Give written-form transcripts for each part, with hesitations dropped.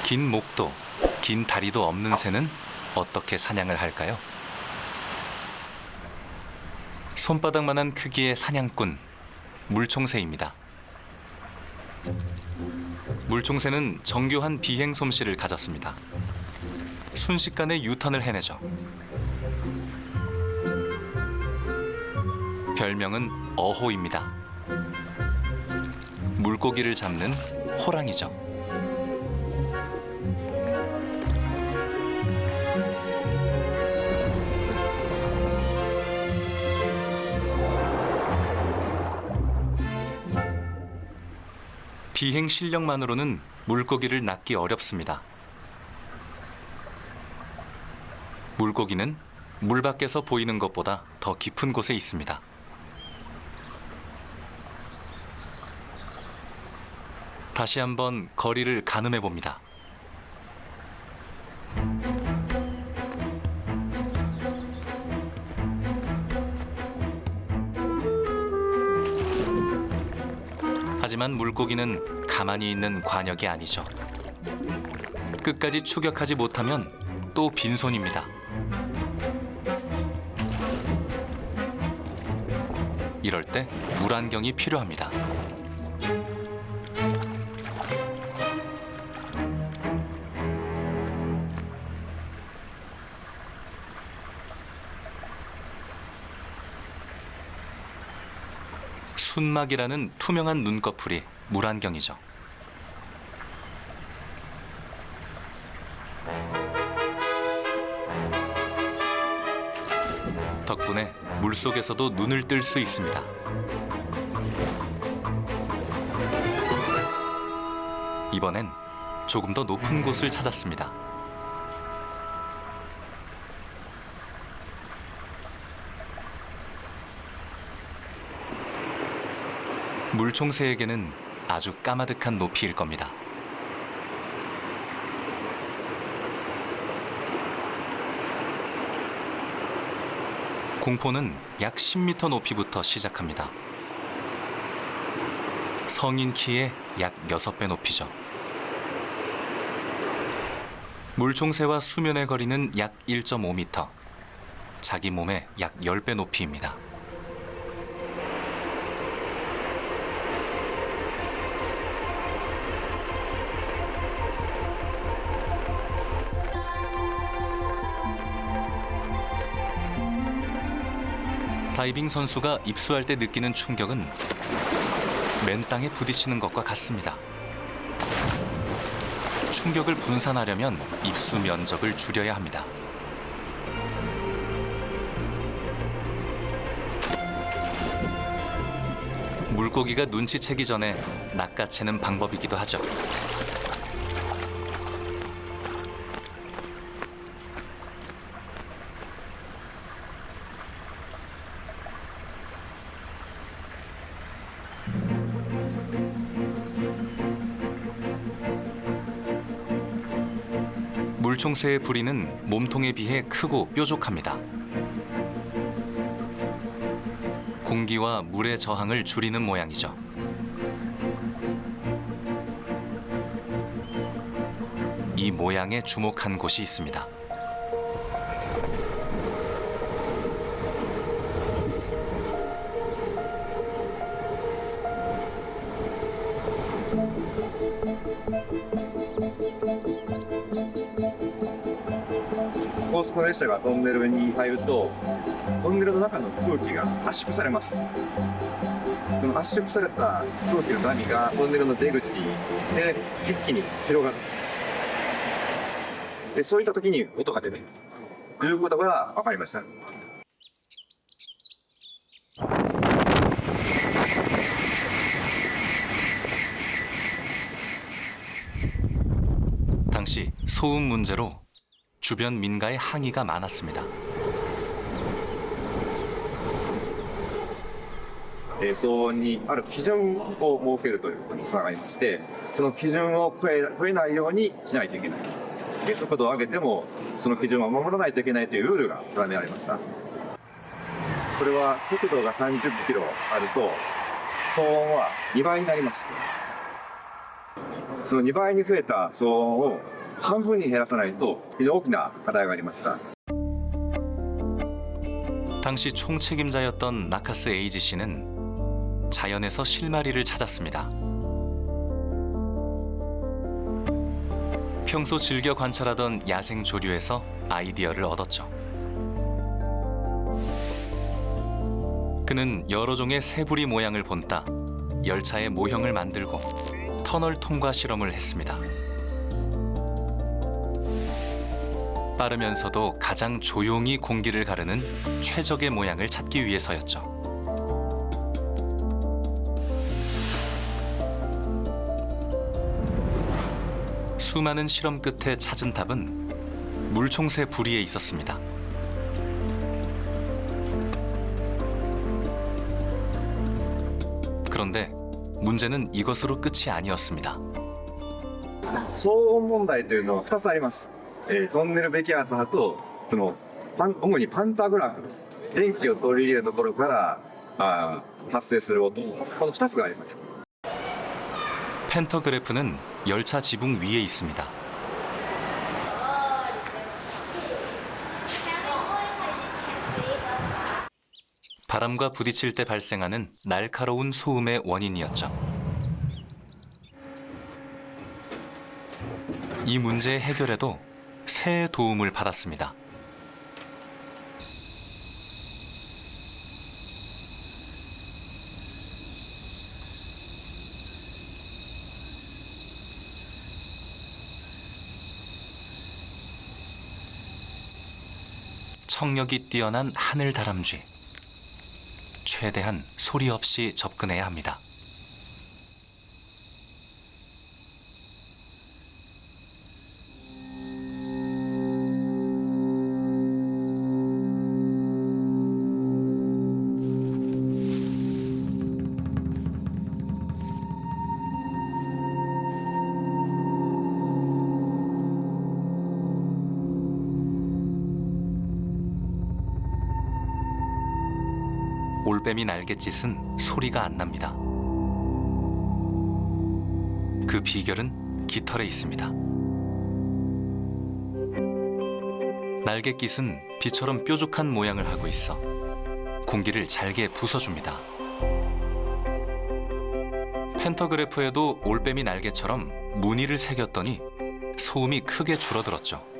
긴 목도, 긴 다리도 없는 새는 어떻게 사냥을 할까요? 손바닥만한 크기의 사냥꾼, 물총새입니다. 물총새는 정교한 비행 솜씨를 가졌습니다. 순식간에 유턴을 해내죠. 별명은 어호입니다. 물고기를 잡는 호랑이죠. 비행 실력만으로는 물고기를 낚기 어렵습니다. 물고기는 물 밖에서 보이는 것보다 더 깊은 곳에 있습니다. 다시 한번 거리를 가늠해 봅니다. 하지만 물고기는 가만히 있는 관역이 아니죠. 끝까지 추격하지 못하면 또 빈손입니다. 이럴 때 물안경이 필요합니다. 순막이라는 투명한 눈꺼풀이 물안경이죠. 덕분에 물속에서도 눈을 뜰 수 있습니다. 이번엔 조금 더 높은 곳을 찾았습니다. 물총새에게는 아주 까마득한 높이일 겁니다. 공포는 약 10m 높이부터 시작합니다. 성인 키의 약 6배 높이죠. 물총새와 수면의 거리는 약 1.5m, 자기 몸의 약 10배 높이입니다. 다이빙 선수가 입수할 때 느끼는 충격은 맨 땅에 부딪히는 것과 같습니다. 충격을 분산하려면 입수 면적을 줄여야 합니다. 물고기가 눈치채기 전에 낚아채는 방법이기도 하죠. 물총새의 부리는 몸통에 비해 크고 뾰족합니다. 공기와 물의 저항을 줄이는 모양이죠. 이 모양에 주목한 곳이 있습니다.高速列車がトンネルに入ると、トンネルの中の空気が圧縮されます。その圧縮された空気の波がトンネルの出口で一気に広がる。で、そういった時に音が出るということが分かりました。 당시 소음 문제로 주변 민가의 항의가 많았습니다. 騒音にある基準を設けるということにつながりまして、その基準を超えないようにしないといけない。速度を上げてもその基準を守らないといけないというルールが定められました。これは速度が30キロあると騒音は2倍になります。その2倍に増えた騒音を半分に減らさないと非常に大きな課題がありました。 당시 총책임자였던 나카스 에이지 씨는 자연에서 실마리를 찾았습니다. 평소 즐겨 관찰하던 야생 조류에서 아이디어를 얻었죠. 그는 여러 종의 새부리 모양을 본따 열차의 모형을 만들고 터널 통과 실험을 했습니다. 빠르면서도 가장 조용히 공기를 가르는 최적의 모양을 찾기 위해서였죠. 수많은 실험 끝에 찾은 답은 물총새 부리에 있었습니다. 그런데 문제는 이것으로 끝이 아니었습니다. 騒音問題というのは2つあります。トンネル摘発派と主にパンタグラフ、電気を取り入れるところから発生する音、この2つがあります。 펜터그래프는 열차 지붕 위에 있습니다. 바람과 부딪힐 때 발생하는 날카로운 소음의 원인이었죠. 이 문제의 해결에도 새의 도움을 받았습니다. 청력이 뛰어난 하늘 다람쥐. 최대한 소리 없이 접근해야 합니다. 올빼미 날갯짓은 소리가 안 납니다. 그 비결은 깃털에 있습니다. 날갯깃은 비처럼 뾰족한 모양을 하고 있어 공기를 잘게 부숴줍니다. 펜터그래프에도 올빼미 날개처럼 무늬를 새겼더니 소음이 크게 줄어들었죠.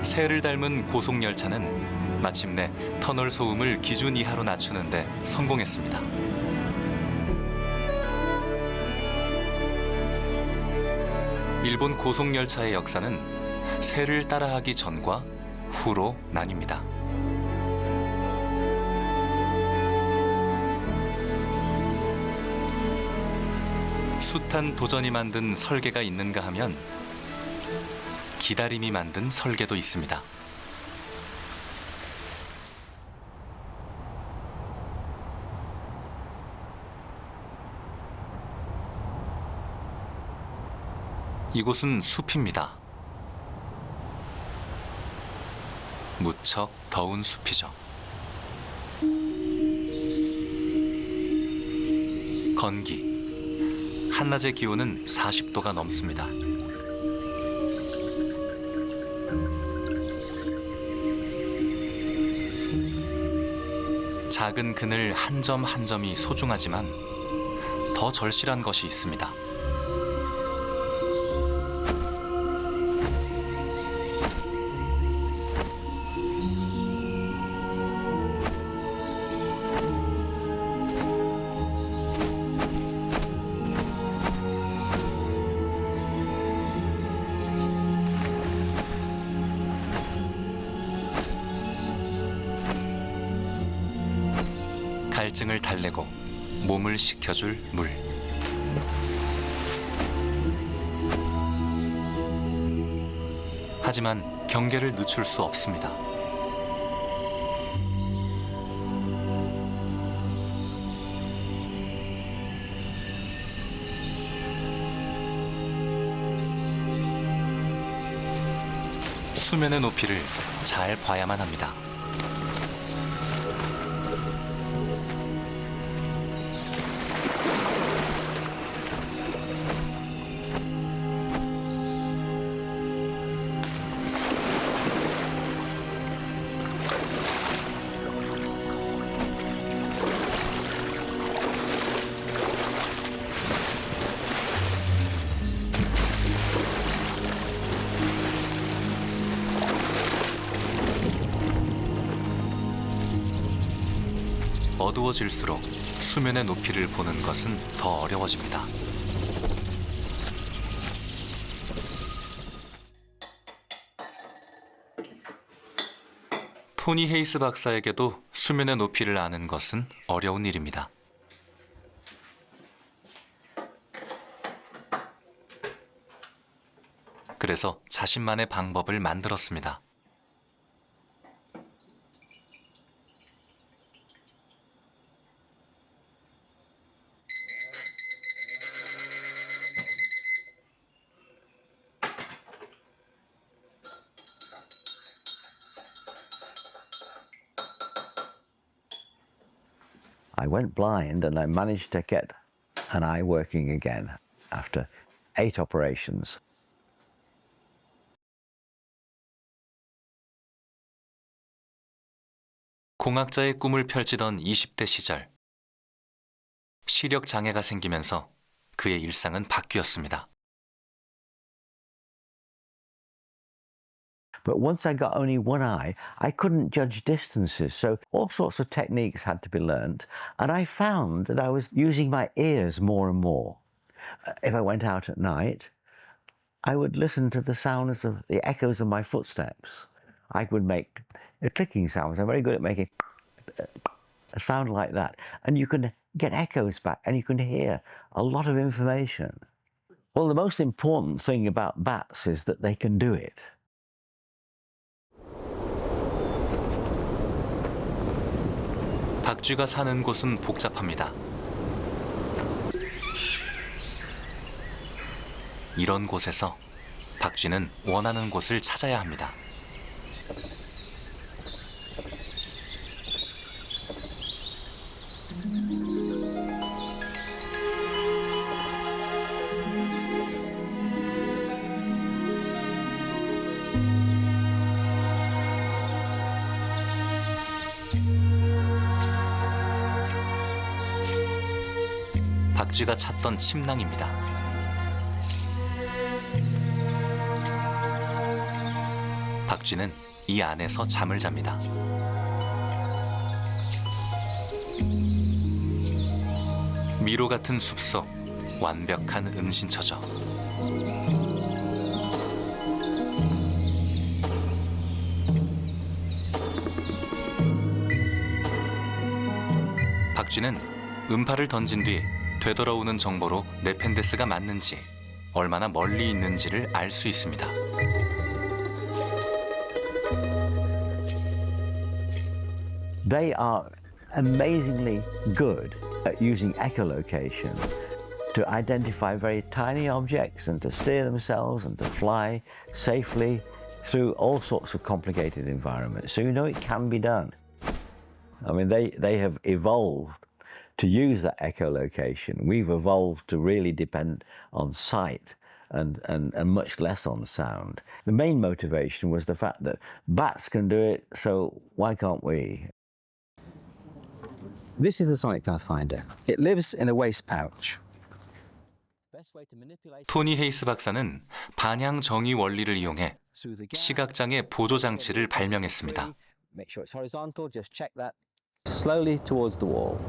새를 닮은 고속열차는 마침내 터널 소음을 기준 이하로 낮추는 데 성공했습니다. 일본 고속열차의 역사는 새를 따라하기 전과 후로 나뉩니다. 숱한 도전이 만든 설계가 있는가 하면 기다림이 만든 설계도 있습니다. 이곳은 숲입니다. 무척 더운 숲이죠. 건기. 한낮의 기온은 40도가 넘습니다. 작은 그늘 한 점 한 점이 소중하지만 더 절실한 것이 있습니다. 갈증을 달래고 몸을 식혀줄 물. 하지만 경계를 늦출 수 없습니다. 수면의 높이를 잘 봐야만 합니다. 어두워질수록 수면의 높이를 보는 것은 더 어려워집니다. 토니 헤이스 박사에게도 수면의 높이를 아는 것은 어려운 일입니다. 그래서 자신만의 방법을 만들었습니다. I went blind and I managed to get an eye working again after 8 operations. 공학자의 꿈을 펼치던 20대 시절, 시력 장애가 생기면서 그의 일상은 바뀌었습니다. But once I got only one eye, I couldn't judge distances, so all sorts of techniques had to be learnt, and I found that I was using my ears more and more. If I went out at night, I would listen to the sounds of the echoes of my footsteps. I would make clicking sounds. I'm very good at making a sound like that, and you can get echoes back, and you can hear a lot of information. Well, the most important thing about bats is that they can do it. 박쥐가 사는 곳은 복잡합니다. 이런 곳에서 박쥐는 원하는 곳을 찾아야 합니다. 박쥐가 찾던 침낭입니다. 박쥐는 이 안에서 잠을 잡니다. 미로 같은 숲속, 완벽한 은신처죠. 박쥐는 음파를 던진 뒤 되돌아오는 정보로 네펜데스가 맞는지, 얼마나 멀리 있는지를 알 수 있습니다. They are amazingly good at using echolocation to identify very tiny objects and to steer themselves and to fly safely through all sorts of complicated environments. So you know it can be done. I mean, they have evolved to use that echolocation. We've evolved to really depend on sight and much less on sound. The main motivation was the fact that bats can do it, so why can't we? This is the Sonic Pathfinder. It lives in a waste pouch. 토니 헤이스 박사는 반향 정의 원리를 이용해 시각장애 보조 장치를 발명했습니다. Make sure it's horizontal, just check that. Slowly towards the wall.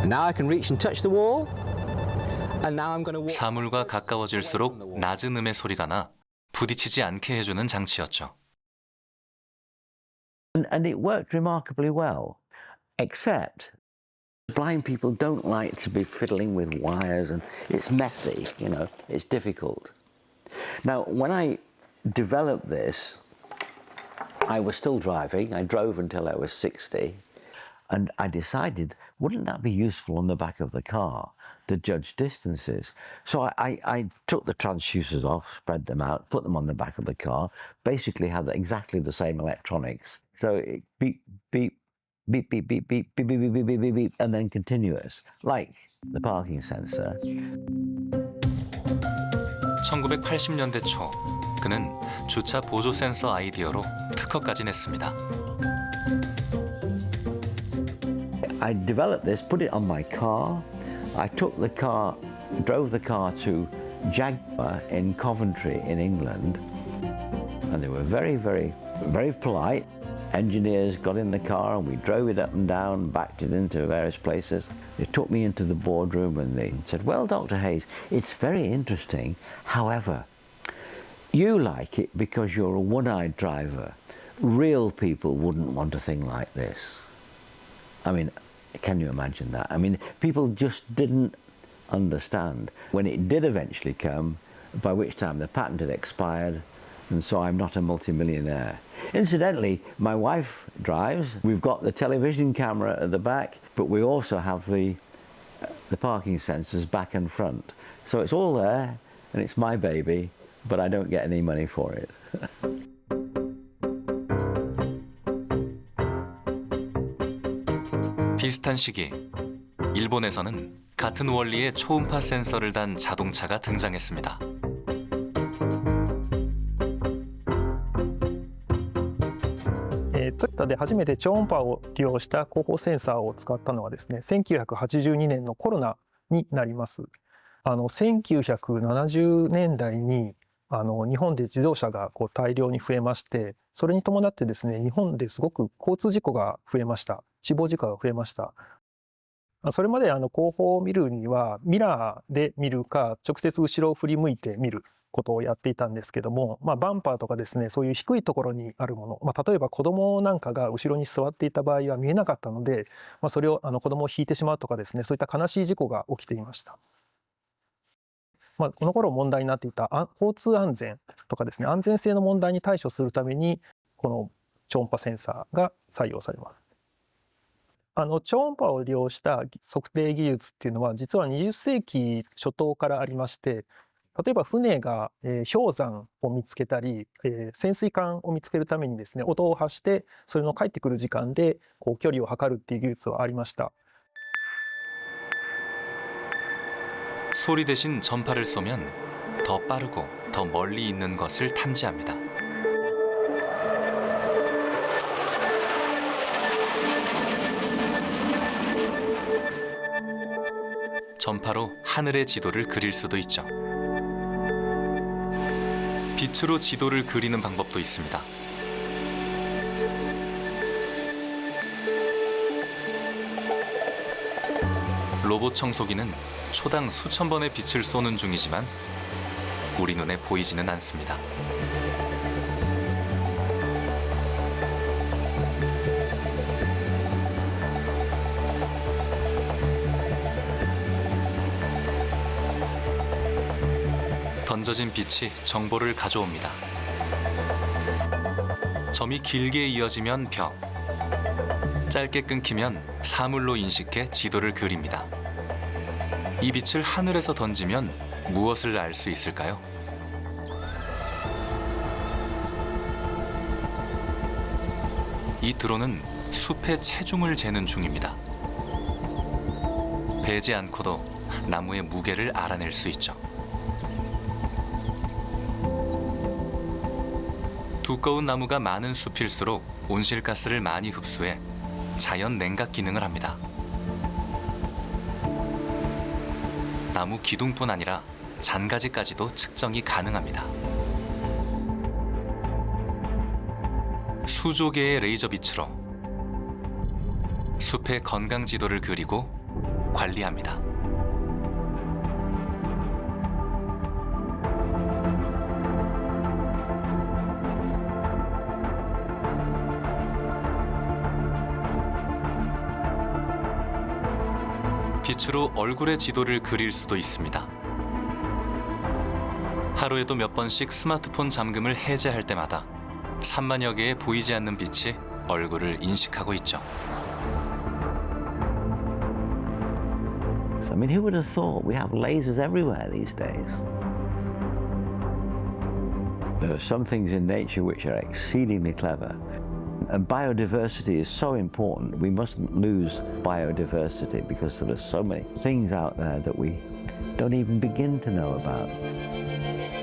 Now I can reach and touch the wall. And now I'm going to walk. 사물과 가까워질수록 낮은 음의 소리가 나 부딪히지 않게 해주는 장치였죠. And it worked remarkably well, except blind people don't like to be fiddling with wires, and it's messy, you know, it's difficult. Now, when I developed this, I was still driving. I drove until I was 60. And I decided, wouldn't that be useful on the back of the car to judge distances? So I took the transducers off, spread them out, put them on the back of the car, basically had exactly the same electronics. So it beep, beep, beep, beep, beep, beep, beep, beep, beep, beep, beep, beep, beep, and then continuous, like the parking sensor. 1980년대 초 그는 주차 보조 센서 아이디어로 특허까지 냈습니다. I developed this, put it on my car. I took the car, drove the car to Jaguar in Coventry in England. And they were very, very, very polite. Engineers got in the car and we drove it up and down, backed it into various places. They took me into the boardroom and they said, well, Dr. Hayes, it's very interesting. However, you like it because you're a one-eyed driver. Real people wouldn't want a thing like this. I mean, can you imagine that? I mean, people just didn't understand. When it did eventually come, by which time the patent had expired, and so I'm not a multimillionaire. Incidentally, my wife drives. We've got the television camera at the back, but we also have the parking sensors back and front. So it's all there, and it's my baby, but I don't get any money for it. 비슷한 시기, 일본에서는 같은 원리의 초음파 센서를 단 자동차가 등장했습니다. トヨタで初めて超音波を利用した後方センサーを使ったのはですね、1982年のコロナになります。1970年代に日本で自動車が大量に増えまして、それに伴ってですね、日本ですごく交通事故が増えました。死亡事故が増えました。それまで後方を見るにはミラーで見るか直接後ろを振り向いて見ることをやっていたんですけども、バンパーとかですね、そういう低いところにあるもの、例えば子供なんかが後ろに座っていた場合は見えなかったので、それを子供をひいてしまうとかですね、そういった悲しい事故が起きていました。この頃問題になっていた交通安全とかですね、安全性の問題に対処するためにこの超音波センサーが採用されます。超音波を利用した測定技術っていうのは実は20世紀初頭からありまして、例えば船が氷山を見つけたり潜水艦を見つけるためにですね、音を発してそれの帰ってくる時間で距離を測るっていう技術はありました。 소리 대신 전파를 쏘면 더 빠르고 더 멀리 있는 것을 탐지합니다. 전파로 하늘의 지도를 그릴 수도 있죠. 빛으로 지도를 그리는 방법도 있습니다. 로봇 청소기는 초당 수천 번의 빛을 쏘는 중이지만 우리 눈에 보이지는 않습니다. 던져진 빛이 정보를 가져옵니다. 점이 길게 이어지면 벽, 짧게 끊기면 사물로 인식해 지도를 그립니다. 이 빛을 하늘에서 던지면 무엇을 알 수 있을까요? 이 드론은 숲의 체중을 재는 중입니다. 베지 않고도 나무의 무게를 알아낼 수 있죠. 두꺼운 나무가 많은 숲일수록 온실가스를 많이 흡수해 자연 냉각 기능을 합니다. 나무 기둥뿐 아니라 잔가지까지도 측정이 가능합니다. 수조 개의 레이저 빛으로 숲의 건강 지도를 그리고 관리합니다. 빛으로 얼굴의 지도를 그릴 수도 있습니다. 하루에도 몇 번씩 스마트폰 잠금을 해제할 때마다 3만여 개의 보이지 않는 빛이 얼굴을 인식하고 있죠. lasers. I mean, who would have thought we have lasers everywhere these days? There are some things in nature which are exceedingly clever. And biodiversity is so important. We mustn't lose biodiversity because there are so many things out there that we don't even begin to know about.